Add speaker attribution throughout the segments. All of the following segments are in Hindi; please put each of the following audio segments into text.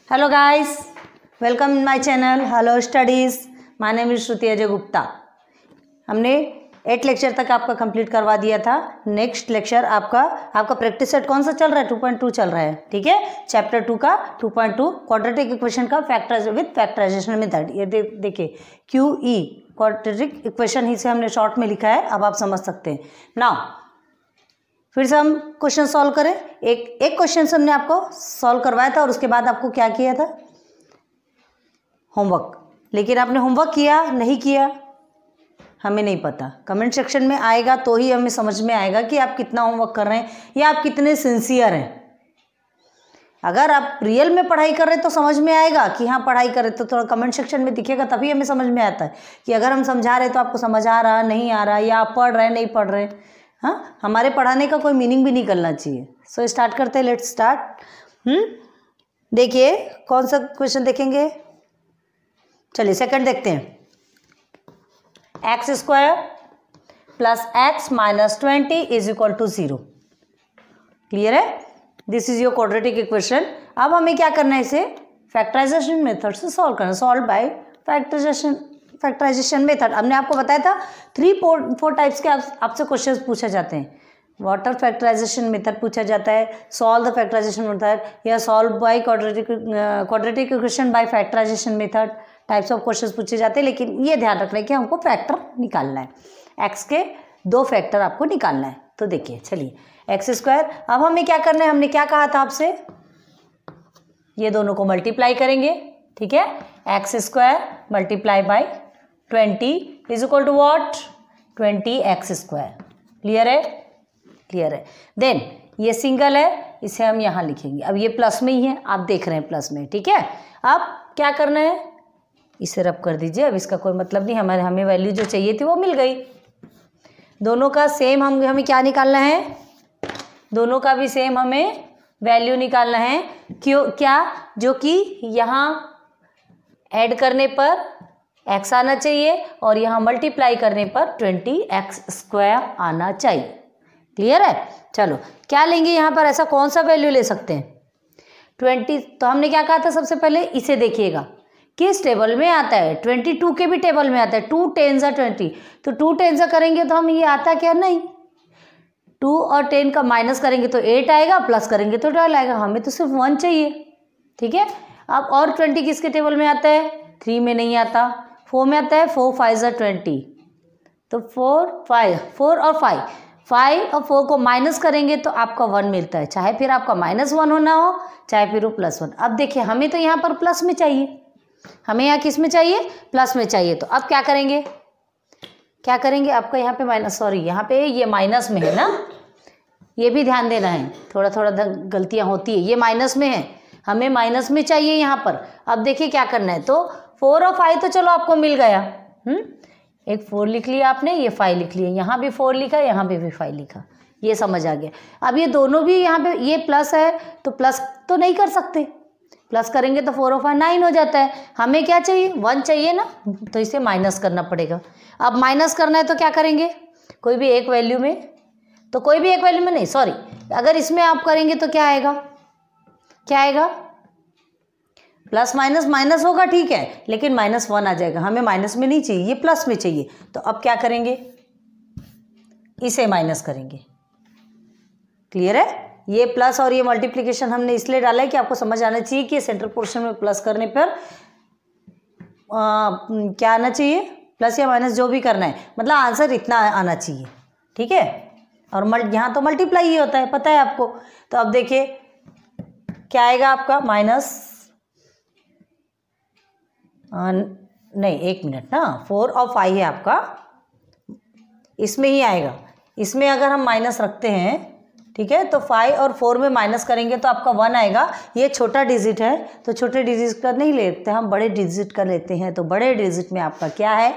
Speaker 1: Hello guys, welcome in my channel hello studies. My name is Shruti Ajay Gupta. हमने 8 लेक्चर तक आपका कंप्लीट करवा दिया था। नेक्स्ट लेक्चर आपका प्रैक्टिस सेट कौन सा चल रहा है? 2.2 चल रहा है। ठीक है, चैप्टर 2 का 2.2 क्वाड्रेटिक इक्वेशन का फैक्टराइजेशन मेथड। ये देखिए QE क्वाड्रेटिक इक्वेशन ही से हमने शॉर्ट में लिखा है, अब आप समझ सकते हैं। नाउ फिर से हम क्वेश्चन सॉल्व करें। एक क्वेश्चन से हमने आपको सॉल्व करवाया था और उसके बाद आपको क्या किया था? होमवर्क। लेकिन आपने होमवर्क किया नहीं किया हमें नहीं पता। कमेंट सेक्शन में आएगा तो ही हमें समझ में आएगा कि आप कितना होमवर्क कर रहे हैं या आप कितने सिंसियर हैं। अगर आप रियल में पढ़ाई कर रहे हैं तो समझ में आएगा कि हाँ पढ़ाई कर रहे, तो थोड़ा कमेंट सेक्शन में दिखेगा, तभी हमें समझ में आता है कि अगर हम समझा रहे तो आपको समझ आ रहा नहीं आ रहा, या आप पढ़ रहे नहीं पढ़ रहे। हाँ, हमारे पढ़ाने का कोई मीनिंग भी निकलना चाहिए। सो स्टार्ट करते हैं, लेट्स स्टार्ट। देखिए कौन सा क्वेश्चन देखेंगे? चलिए सेकंड देखते हैं। x² plus x minus 20 is equal to 0। Clear है? This is your quadratic equation. अब हमें क्या करना है? इसे फैक्टराइजेशन मेथड से सॉल्व करना। Solve by factorisation method. हमने आपको बताया था 3-4 टाइप्स के आपसे क्वेश्चंस पूछे जाते हैं। वाटर फैक्टराइजेशन मेथड पूछा जाता है, सॉल्व द फैक्टराइजेशन मेथड, या solve by quadratic equation by factorisation method. Types of questions पूछे जाते हैं, लेकिन ये ध्यान रखना है कि हमको फैक्टर निकालना है। एक्स के 2 फैक्टर आपको निकालना है। तो देखिए चलिए x²। अब हमें क्या करना है? हमने क्या कहा था आपसे? ये दोनों को मल्टीप्लाई करेंगे। ठीक है, x² multiply by 20 is equal to what? 20x²। Clear है? क्लियर है। देन ये सिंगल है, इसे हम यहाँ लिखेंगे। अब ये प्लस में ही है, आप देख रहे हैं प्लस में। ठीक है, अब क्या करना है? इसे रब कर दीजिए। अब इसका कोई मतलब नहीं, हमें वैल्यू जो चाहिए थी वो मिल गई। दोनों का सेम हमें क्या निकालना है? दोनों का भी सेम हमें वैल्यू निकालना है। क्या? जो कि यहाँ ऐड करने पर x आना चाहिए और यहाँ मल्टीप्लाई करने पर 20x² आना चाहिए। क्लियर है? चलो क्या लेंगे यहाँ पर? ऐसा कौन सा वैल्यू ले सकते हैं? 20। तो हमने क्या कहा था? सबसे पहले इसे देखिएगा किस टेबल में आता है। 22 के भी टेबल में आता है। 2 10 20। तो 2 10 करेंगे तो हम ये आता क्या? नहीं, 2 और 10 का माइनस करेंगे तो 8 आएगा, प्लस करेंगे तो 12 आएगा। हमें तो सिर्फ 1 चाहिए। ठीक है, अब और 20 किसके टेबल में आता है? 3 में नहीं आता, 4 में आता है। 4 5 20। तो 4 और 5 और 4 को माइनस करेंगे तो आपका 1 मिलता है, चाहे फिर आपका -1 होना हो चाहे फिर वो +1। अब देखिए हमें तो यहाँ पर प्लस में चाहिए, हमें यहाँ किस में चाहिए? प्लस में चाहिए। तो अब क्या करेंगे? क्या करेंगे? आपका यहाँ पे यहाँ पे ये माइनस में है ना, ये भी ध्यान देना है। थोड़ा थोड़ा गलतियाँ होती है। ये माइनस में है, हमें माइनस में चाहिए यहाँ पर। अब देखिए क्या करना है। तो 4 और 5 तो चलो आपको मिल गया। एक 4 लिख लिया आपने, ये 5 लिख लिया, यहाँ भी 4 लिखा, यहाँ पे भी 5 लिखा। ये समझ आ गया। अब ये दोनों भी यहाँ पे ये प्लस है तो प्लस तो नहीं कर सकते, प्लस करेंगे तो 4 और 5 9 हो जाता है। हमें क्या चाहिए? 1 चाहिए ना, तो इसे माइनस करना पड़ेगा। अब माइनस करना है तो क्या करेंगे? कोई भी एक वैल्यू में, तो कोई भी एक वैल्यू में नहीं, सॉरी, अगर इसमें आप करेंगे तो क्या आएगा? क्या आएगा? प्लस माइनस माइनस होगा, ठीक है, लेकिन -1 आ जाएगा। हमें माइनस में नहीं चाहिए, ये प्लस में चाहिए। तो अब क्या करेंगे? इसे माइनस करेंगे। क्लियर है? ये प्लस और ये मल्टीप्लिकेशन हमने इसलिए डाला है कि आपको समझ आना चाहिए कि सेंट्रल पोर्शन में प्लस करने पर क्या आना चाहिए? प्लस या माइनस जो भी करना है, मतलब आंसर इतना आना चाहिए। ठीक है, और यहाँ तो मल्टीप्लाई ही होता है, पता है आपको। तो अब देखिए क्या आएगा आपका? नहीं, 1 मिनट ना, 4 और 5 है आपका, इसमें ही आएगा। इसमें अगर हम माइनस रखते हैं, ठीक है, तो 5 और 4 में माइनस करेंगे तो आपका 1 आएगा। ये छोटा डिजिट है तो छोटे डिजिट का नहीं लेते हम, बड़े डिजिट का लेते हैं। तो बड़े डिजिट में आपका क्या है?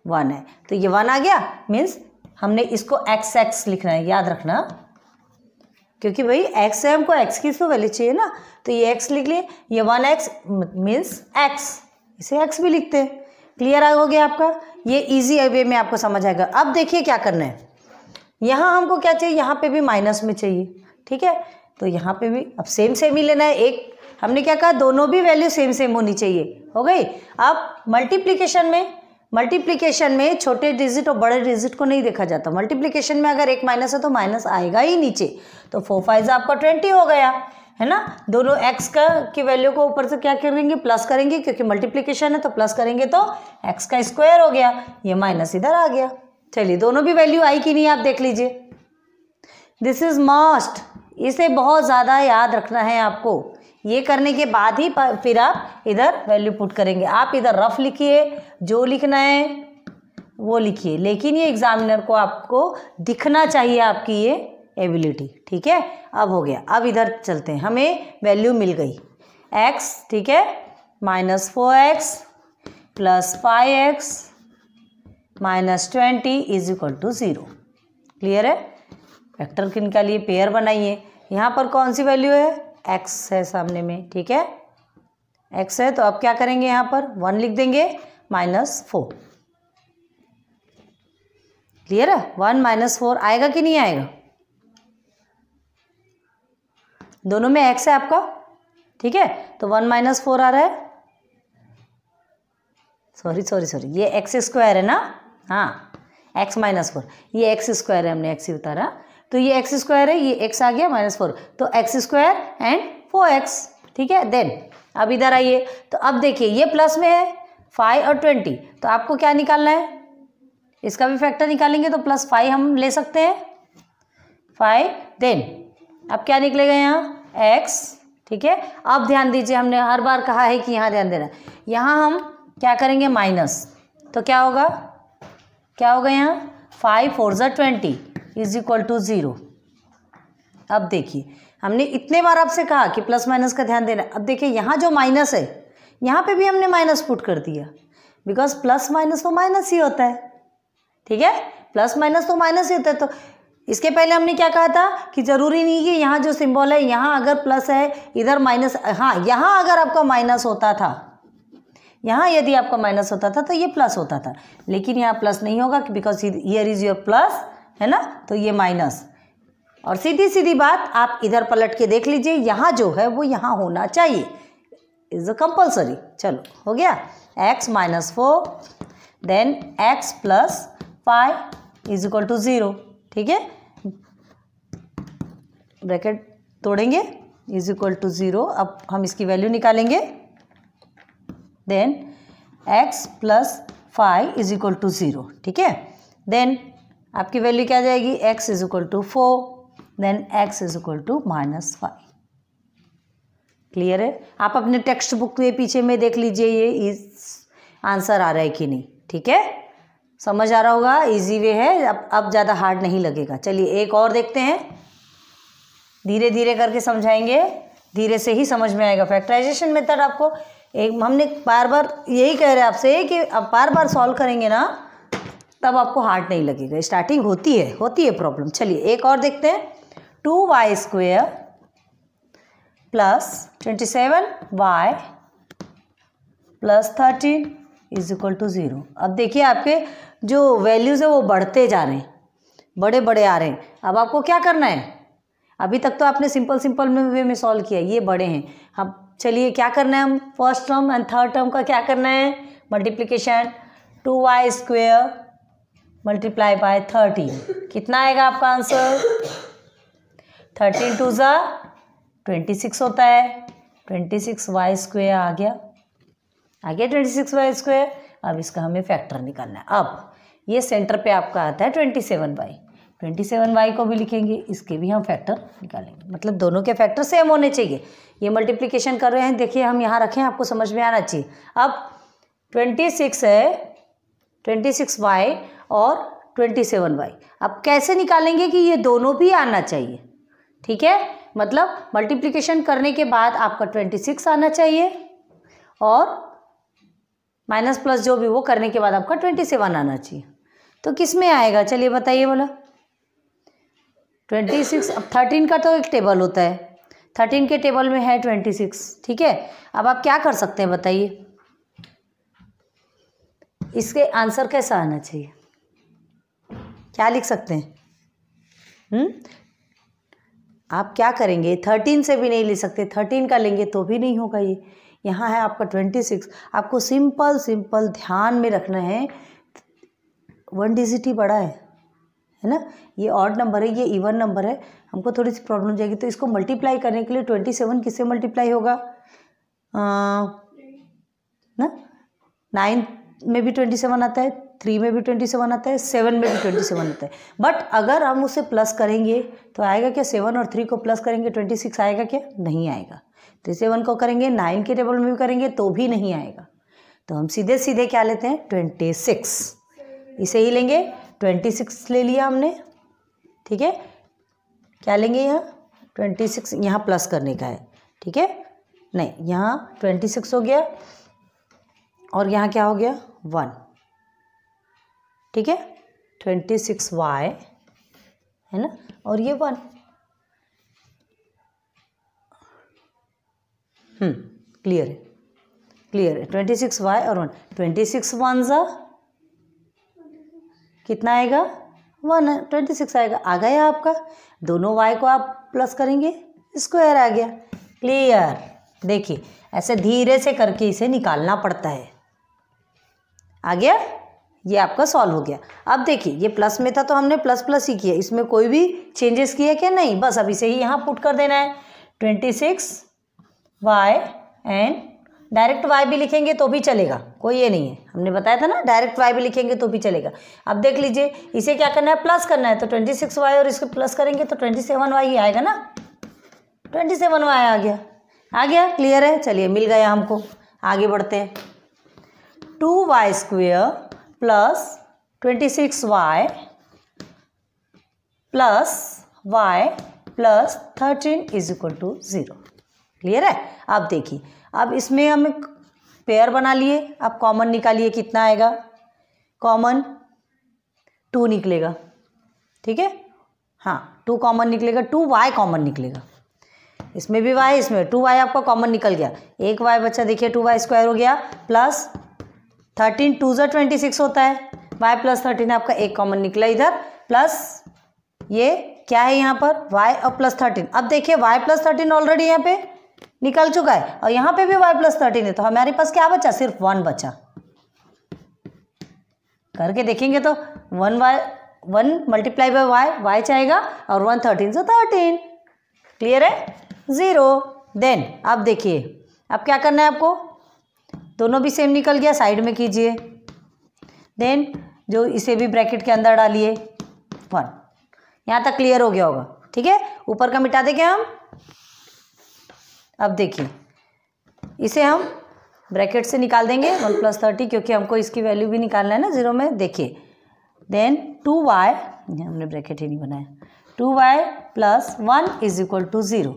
Speaker 1: 1 है। तो ये 1 आ गया, मीन्स हमने इसको XX लिखना है, याद रखना, क्योंकि भाई x है, हमको x की तो वैल्यू चाहिए ना। तो ये x लिख लिए, ये 1x मीन्स x, इसे x भी लिखते हैं। क्लियर हो गया आपका? ये ईजी वे में आपको समझ आएगा। अब देखिए क्या करना है। यहाँ हमको क्या चाहिए? यहाँ पे भी माइनस में चाहिए। ठीक है, तो यहाँ पे भी अब सेम ही लेना है। एक हमने क्या कहा, दोनों भी वैल्यू सेम सेम होनी चाहिए, हो गई। अब मल्टीप्लिकेशन में छोटे डिजिट और बड़े डिजिट को नहीं देखा जाता। मल्टीप्लिकेशन में अगर एक माइनस है तो माइनस आएगा ही नीचे। तो 4 5 आपका 20 हो गया, है ना। दोनों x का की वैल्यू को ऊपर से क्या करेंगे, प्लस करेंगे, क्योंकि मल्टीप्लिकेशन है तो प्लस करेंगे तो x का स्क्वायर हो गया, ये माइनस इधर आ गया। चलिए दोनों भी वैल्यू आई कि नहीं आप देख लीजिए। दिस इज मस्ट, इसे बहुत ज़्यादा याद रखना है आपको। ये करने के बाद ही फिर आप इधर वैल्यू पुट करेंगे। आप इधर रफ लिखिए, जो लिखना है वो लिखिए, लेकिन ये एग्जामिनर को आपको दिखना चाहिए आपकी ये एबिलिटी, ठीक है। अब हो गया, अब इधर चलते हैं, हमें वैल्यू मिल गई x, ठीक है, -4x + 5x -20 = 0। क्लियर है। वेक्टर के निकालिए, पेयर बनाइए। यहाँ पर कौन सी वैल्यू है, x है सामने में, ठीक है, x है, तो अब क्या करेंगे, यहाँ पर 1 लिख देंगे -4। क्लियर है। 1 - 4 आएगा कि नहीं आएगा, दोनों में x है आपका, ठीक है, तो 1 - 4 आ रहा है। सॉरी ये x² है ना, हाँ, x - 4, ये x² है, हमने x ही उतारा, तो ये x² है, ये x आ गया -4, तो x² एंड 4x, ठीक है। देन अब इधर आइए, तो अब देखिए ये प्लस में है 5 और 20, तो आपको क्या निकालना है, इसका भी फैक्टर निकालेंगे तो +5 हम ले सकते हैं, 5। देन अब क्या निकलेगा यहाँ x, ठीक है। अब ध्यान दीजिए, हमने हर बार कहा है कि यहाँ ध्यान देना है। यहाँ हम क्या करेंगे, माइनस, तो क्या होगा यहाँ 5 4 20 = 0। अब देखिए, हमने इतने बार आपसे कहा कि प्लस माइनस का ध्यान देना। अब देखिए यहाँ जो माइनस है, यहाँ पे भी हमने माइनस पुट कर दिया, बिकॉज प्लस माइनस तो माइनस ही होता है, ठीक है, प्लस माइनस तो माइनस ही होता है। तो इसके पहले हमने क्या कहा था कि ज़रूरी नहीं कि यहाँ जो सिंबल है, यहाँ अगर प्लस है इधर माइनस, हाँ, यहाँ अगर आपका माइनस होता था, यहाँ यदि आपका माइनस होता था तो ये प्लस होता था, लेकिन यहाँ प्लस नहीं होगा because here is your plus, है ना, तो ये माइनस। और सीधी सीधी बात, आप इधर पलट के देख लीजिए, यहाँ जो है वो यहाँ होना चाहिए, इज अ कंपल्सरी। चलो हो गया, x - 4 देन x + 5 = 0, ठीक है, ब्रैकेट तोड़ेंगे, = 0। अब हम इसकी वैल्यू निकालेंगे, देन x + 5 = 0, ठीक है। देन आपकी वैल्यू क्या जाएगी, x = 4, देन x = -5। क्लियर है। आप अपने टेक्स्ट बुक के पीछे में देख लीजिए ये इस आंसर आ रहा है कि नहीं, ठीक है, समझ आ रहा होगा, इजी वे है, अब ज़्यादा हार्ड नहीं लगेगा। चलिए एक और देखते हैं, धीरे धीरे करके समझाएंगे, धीरे से ही समझ में आएगा। फैक्टराइजेशन मेथड आपको हमने बार बार यही कह रहे हैं आपसे कि अब बार बार सॉल्व करेंगे ना, तब आपको हार्ड नहीं लगेगा। स्टार्टिंग होती है प्रॉब्लम। चलिए एक और देखते हैं, 2y² + 27y + 13 = 0। अब देखिए आपके जो वैल्यूज़ है वो बढ़ते जा रहे हैं, बड़े बड़े आ रहे हैं। अब आपको क्या करना है, अभी तक तो आपने सिंपल वे में सॉल्व किया, ये बड़े हैं। अब चलिए क्या करना है, हम first term and third term का क्या करना है, मल्टीप्लिकेशन। 2y² × 13, कितना आएगा आपका आंसर, 13 2 26 होता है, 26y² आ गया 26y²। अब इसका हमें फैक्टर निकालना है। अब ये सेंटर पे आपका आता है 27y, 27y को भी लिखेंगे, इसके भी हम फैक्टर निकालेंगे, मतलब दोनों के फैक्टर सेम होने चाहिए। ये मल्टीप्लिकेशन कर रहे हैं, देखिए हम यहाँ रखें, आपको समझ में आना चाहिए। अब 26 है, 26y और 27y, अब कैसे निकालेंगे कि ये दोनों भी आना चाहिए, ठीक है, मतलब मल्टीप्लिकेशन करने के बाद आपका 26 आना चाहिए और माइनस प्लस जो भी वो करने के बाद आपका 27 आना चाहिए। तो किस में आएगा, चलिए बताइए बोला 26। अब 13 का तो एक टेबल होता है, 13 के टेबल में है 26, ठीक है। अब आप क्या कर सकते हैं बताइए, इसके आंसर कैसा आना चाहिए, क्या लिख सकते हैं, आप क्या करेंगे, 13 से भी नहीं ले सकते, 13 का लेंगे तो भी नहीं होगा। ये यहाँ है आपका 26। आपको सिंपल सिंपल ध्यान में रखना है, 1 डिजिट ही बड़ा है ना। ये ऑड नंबर है, ये इवन नंबर है, हमको थोड़ी सी प्रॉब्लम हो जाएगी। तो इसको मल्टीप्लाई करने के लिए 27 किससे मल्टीप्लाई होगा ना, 9 में भी 27 आता है, 3 में भी 27 आता है, 7 में भी 27 आता है। बट अगर हम उसे प्लस करेंगे तो आएगा क्या, 7 और 3 को प्लस करेंगे 26 आएगा क्या, नहीं आएगा। 37 को करेंगे 9 के टेबल में भी करेंगे तो भी नहीं आएगा। तो हम सीधे सीधे क्या लेते हैं, 26, इसे ही लेंगे। 26 ले लिया हमने, ठीक है। क्या लेंगे यहाँ 26, यहाँ प्लस करने का है, ठीक है। नहीं, यहाँ 26 हो गया और यहाँ क्या हो गया 1, ठीक है। 26y है ना, और ये 1। क्लियर है, क्लियर है। 26y और 1, 26 1 जा कितना आएगा 1, 26 आएगा। आ गया आपका, दोनों y को आप प्लस करेंगे, स्क्वायर आ गया। क्लियर। देखिए ऐसे धीरे से करके इसे निकालना पड़ता है। आ गया, ये आपका सॉल्व हो गया। अब देखिए ये प्लस में था तो हमने प्लस प्लस ही किया, इसमें कोई भी चेंजेस किया क्या, नहीं, बस अब इसे ही यहाँ पुट कर देना है। 26y एंड डायरेक्ट y भी लिखेंगे तो भी चलेगा, कोई ये नहीं है, हमने बताया था ना डायरेक्ट y भी लिखेंगे तो भी चलेगा। अब देख लीजिए इसे क्या करना है, प्लस करना है, तो 26y और इसको प्लस करेंगे तो 27y ही आएगा ना, 27y आ गया। आ गया, क्लियर है। चलिए मिल गया हमको, आगे बढ़ते हैं। 2y square plus 26y plus y plus 13 is equal to 0। Clear है। अब देखिए, अब इसमें हम पेयर बना लिए, अब कॉमन निकालिए, कितना आएगा, कॉमन 2 निकलेगा, ठीक है। हाँ 2 कॉमन निकलेगा, 2y कॉमन निकलेगा, इसमें भी y, इसमें 2y आपका कॉमन निकल गया, एक y बच्चा, देखिए 2y स्क्वायर हो गया प्लस 13, 2 ज़ा 26 होता है, y प्लस 13 आपका एक कॉमन निकला इधर, प्लस ये क्या है यहाँ पर y और प्लस 13। अब देखिए y प्लस 13 ऑलरेडी यहाँ पे निकल चुका है और यहाँ पे भी y प्लस 13 है, तो हमारे पास क्या बचा, सिर्फ 1 बचा। करके देखेंगे तो 1 मल्टीप्लाई बाय y चाहेगा और 1 13 से 13। क्लियर है, 0। देन अब देखिए, अब क्या करना है आपको, दोनों भी सेम निकल गया, साइड में कीजिए। देन जो इसे भी ब्रैकेट के अंदर डालिए 1। यहाँ तक क्लियर हो गया होगा, ठीक है। ऊपर का मिटा देंगे हम। अब देखिए इसे हम ब्रैकेट से निकाल देंगे 1 प्लस 30, क्योंकि हमको इसकी वैल्यू भी निकालना है ना 0 में। देखिए देन 2y, हमने ब्रैकेट ही नहीं बनाया, 2y plus 1 is equal to 0।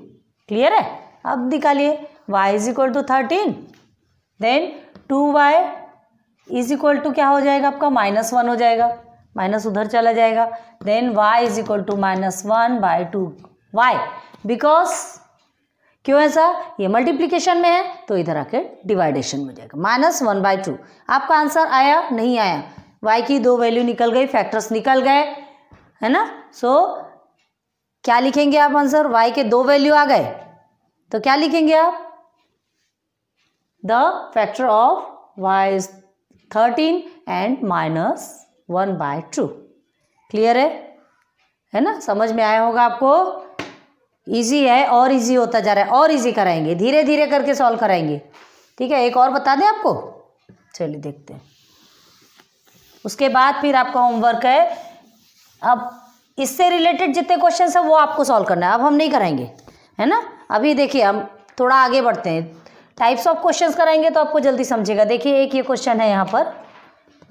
Speaker 1: Clear है। अब निकालिए y is equal to 13, then 2y is equal to क्या हो जाएगा आपका, -1 हो जाएगा, माइनस उधर चला जाएगा। Then y is equal to -1/2 y, because क्यों ऐसा, ये मल्टीप्लिकेशन में है तो इधर आके डिवाइडेशन में जाएगा, -1/2। आपका आंसर आया, नहीं आया, y की 2 वैल्यू निकल गई, फैक्टर्स निकल गए, है ना। सो क्या लिखेंगे आप आंसर, y के 2 वैल्यू आ गए तो क्या लिखेंगे आप, the factor of y is 13 and -1/2। Clear है ना, समझ में आया होगा आपको। इजी है और इजी होता जा रहा है, और इजी कराएंगे, धीरे धीरे करके सॉल्व कराएंगे, ठीक है। एक और बता दें आपको, चलिए देखते हैं। उसके बाद फिर आपका होमवर्क है, अब इससे रिलेटेड जितने क्वेश्चन है वो आपको सॉल्व करना है, अब हम नहीं कराएंगे, है ना। अभी देखिए हम थोड़ा आगे बढ़ते हैं, टाइप्स ऑफ क्वेश्चंस कराएंगे तो आपको जल्दी समझेगा। देखिए एक ये क्वेश्चन है यहाँ पर,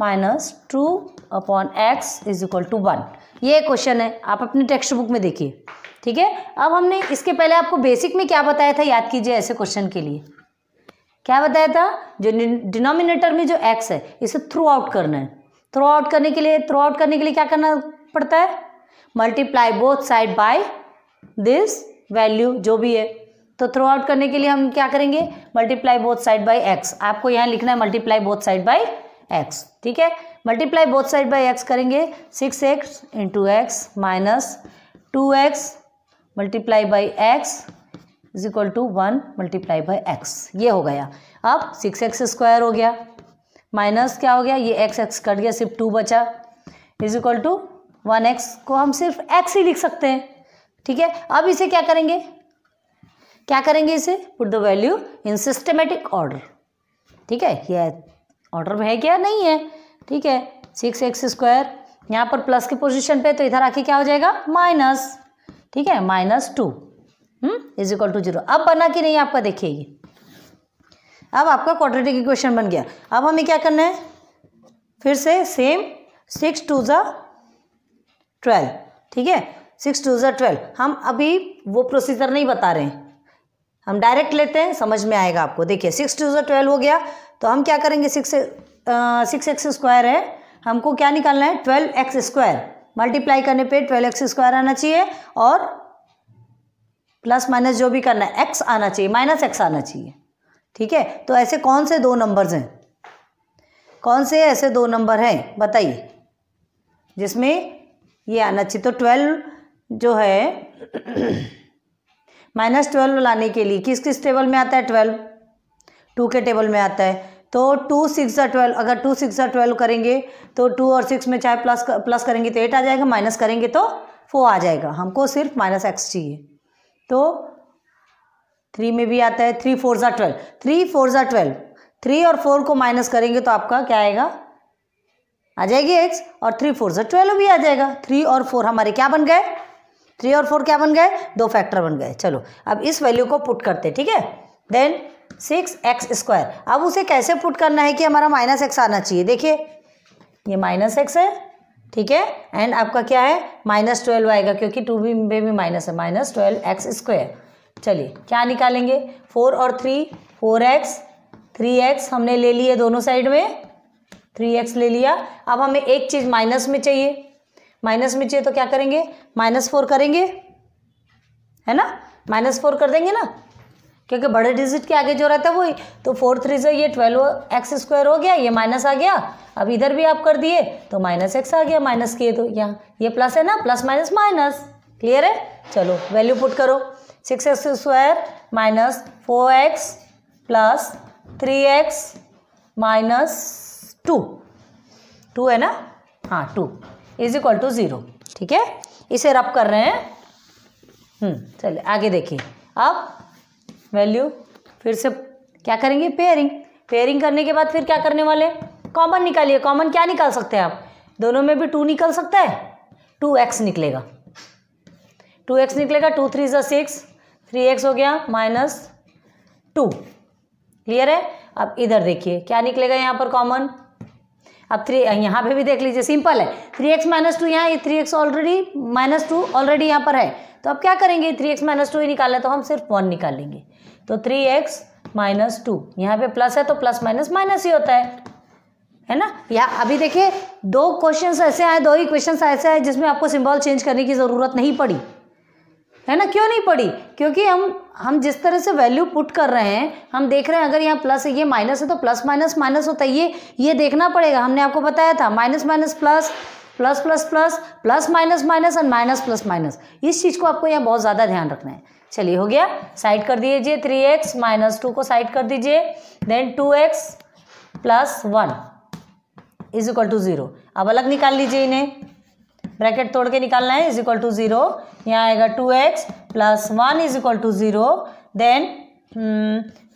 Speaker 1: -2/x इज इक्वल टू 1, ये क्वेश्चन है, आप अपनी टेक्स्ट बुक में देखिए, ठीक है। अब हमने इसके पहले आपको बेसिक में क्या बताया था, याद कीजिए। ऐसे क्वेश्चन के लिए क्या बताया था, जो डिनोमिनेटर में जो x है इसे थ्रू आउट करना है। थ्रू आउट करने के लिए क्या करना पड़ता है, multiply both side by this value जो भी है। तो थ्रू आउट करने के लिए हम क्या करेंगे, multiply both side by x, आपको यहाँ लिखना है multiply both side by x, ठीक है। Multiply both side by x करेंगे, 6x into x minus 2x multiply by x is equal to 1 multiply by x, ये हो गया। अब 6x² हो गया माइनस क्या हो गया, ये x कट गया, सिर्फ 2 बचा, इज इक्वल टू 1x को हम सिर्फ x ही लिख सकते हैं, ठीक है। अब इसे क्या करेंगे, इसे put the value in systematic order, ठीक है। ये ऑर्डर में है क्या, नहीं है, ठीक है। 6x² यहाँ पर प्लस की पोजीशन पे, तो इधर आके क्या हो जाएगा माइनस, ठीक है, -2 इज इक्वल टू 0। अब बना कि नहीं आपका, देखिए ये अब आपका क्वाड्रेटिक इक्वेशन बन गया। अब हमें क्या करना है, फिर से सेम 6 2 12, ठीक है, 6 2 12। हम अभी वो प्रोसीजर नहीं बता रहे हैं, हम डायरेक्ट लेते हैं, समझ में आएगा आपको। देखिए 6 2 12 हो गया, तो हम क्या करेंगे, 6x² है, हमको क्या निकालना है 12x², मल्टीप्लाई करने पे 12x² आना चाहिए और प्लस माइनस जो भी करना है x आना चाहिए, -x आना चाहिए, ठीक है। तो ऐसे कौन से 2 नंबर्स हैं, कौन से ऐसे 2 नंबर हैं बताइए जिसमें ये आना चाहिए। तो 12 जो है -12 लाने के लिए किस किस टेबल में आता है, 12 2 के टेबल में आता है। तो 2 6 12, अगर 2 6 12 करेंगे तो 2 और 6 में चाहे प्लस करेंगे तो 8 आ जाएगा, माइनस करेंगे तो 4 आ जाएगा, हमको सिर्फ -x चाहिए। तो 3 में भी आता है, 3 4 12, 3 4 12, 3 और 4 को माइनस करेंगे तो आपका क्या आएगा, आ जाएगी x, और 3 4 12 भी आ जाएगा। 3 और 4 हमारे क्या बन गए, 3 और 4 क्या बन गए, 2 फैक्टर बन गए। चलो अब इस वैल्यू को पुट करते, ठीक है। देन 6x², अब उसे कैसे पुट करना है कि हमारा -x आना चाहिए। देखिए ये -x है, ठीक है, एंड आपका क्या है -12 आएगा, क्योंकि 2 में भी माइनस है, -12x²। चलिए क्या निकालेंगे, 4 और 3 4x, 3x हमने ले लिए दोनों साइड में, 3x ले लिया। अब हमें एक चीज़ माइनस में चाहिए, तो क्या करेंगे, -4 करेंगे, है ना, -4 कर देंगे ना, क्योंकि बड़े डिजिट के आगे जो रहता है वही। तो 4 3 से ये 12x² हो गया, ये माइनस आ गया। अब इधर भी आप कर दिए तो -x आ गया, माइनस किए तो यहाँ ये प्लस है ना, प्लस माइनस माइनस, क्लियर है। चलो वैल्यू पुट करो, 6x² minus 4x plus 3x minus 2 है ना, हाँ 2 इज इक्वल टू 0, ठीक है। इसे रब कर रहे हैं। चलिए आगे देखिए। अब वैल्यू फिर से क्या करेंगे, पेयरिंग करने के बाद फिर क्या करने वाले, कॉमन निकालिए। कॉमन क्या निकाल सकते हैं आप, दोनों में भी 2 निकल सकता है, 2x निकलेगा, 2x निकलेगा, 2 3 6, 3x हो गया -2, क्लियर है। अब इधर देखिए क्या निकलेगा यहाँ पर कॉमन। अब 3 यहाँ पे भी देख लीजिए, सिंपल है, 3x -2 यहाँ, ये 3x ऑलरेडी -2 ऑलरेडी यहाँ पर है। तो अब क्या करेंगे, 3x -2 ही निकालना है तो हम सिर्फ 1 निकाल लेंगे। तो 3x -2 यहाँ पे प्लस है तो प्लस माइनस माइनस ही होता है ना। यहाँ अभी देखिए 2 क्वेश्चंस ऐसे आए, 2 ही क्वेश्चंस ऐसे आए जिसमें आपको सिंबल चेंज करने की ज़रूरत नहीं पड़ी, है ना। क्यों नहीं पड़ी, क्योंकि हम जिस तरह से वैल्यू पुट कर रहे हैं, हम देख रहे हैं अगर यहाँ प्लस है, ये माइनस है तो प्लस माइनस माइनस होता है, ये देखना पड़ेगा। हमने आपको बताया था minus minus plus, plus plus plus, plus minus minus और माइनस प्लस माइनस, इस चीज़ को आपको यहाँ बहुत ज़्यादा ध्यान रखना है। चलिए हो गया, साइड कर दीजिए, 3x -2 को साइड कर दीजिए, then 2x + 1 is equal to 0। अब अलग निकाल लीजिए इन्हें, ब्रैकेट तोड़ के निकालना है, इज इक्वल टू 0। यहाँ आएगा 2x + 1 is equal to 0, then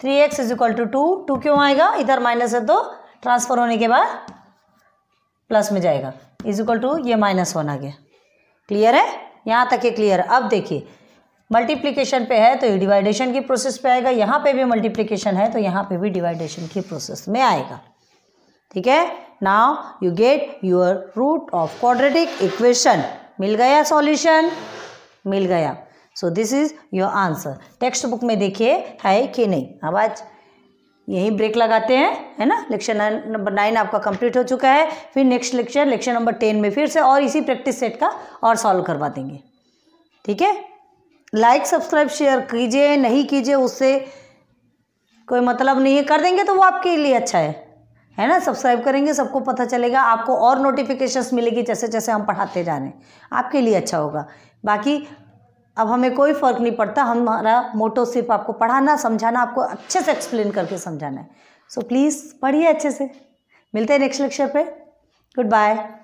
Speaker 1: 3x is equal to 2 क्यों आएगा, इधर माइनस है तो ट्रांसफर होने के बाद प्लस में जाएगा, इज इक्वल टू ये -1 आ गया। क्लियर है, यहाँ तक ये क्लियर है। अब देखिए मल्टीप्लिकेशन पे है तो ये डिवाइडेशन की प्रोसेस पे आएगा, यहाँ पे भी मल्टीप्लिकेशन है तो यहाँ पे भी डिवाइडेशन की प्रोसेस में आएगा, ठीक है। Now you get your root of quadratic equation. मिल गया सॉल्यूशन, मिल गया। So this is your answer. Textbook में देखिए है कि नहीं। अब आज यहीं ब्रेक लगाते हैं, है ना। लेक्चर नंबर 9 आपका कंप्लीट हो चुका है। फिर नेक्स्ट लेक्चर नंबर 10 में फिर से और इसी प्रैक्टिस सेट का और सॉल्व करवा देंगे, ठीक है। लाइक सब्सक्राइब शेयर कीजिए, नहीं कीजिए उससे कोई मतलब नहीं है, कर देंगे तो वो आपके लिए अच्छा है ना। सब्सक्राइब करेंगे, सबको पता चलेगा, आपको और नोटिफिकेशंस मिलेगी जैसे जैसे हम पढ़ाते जा रहे हैं, आपके लिए अच्छा होगा। बाकी अब हमें कोई फ़र्क नहीं पड़ता, हमारा मोटो सिर्फ आपको पढ़ाना, समझाना, आपको अच्छे से एक्सप्लेन करके समझाना है। सो प्लीज़ पढ़िए अच्छे से। मिलते हैं नेक्स्ट लेक्चर पे। Good bye.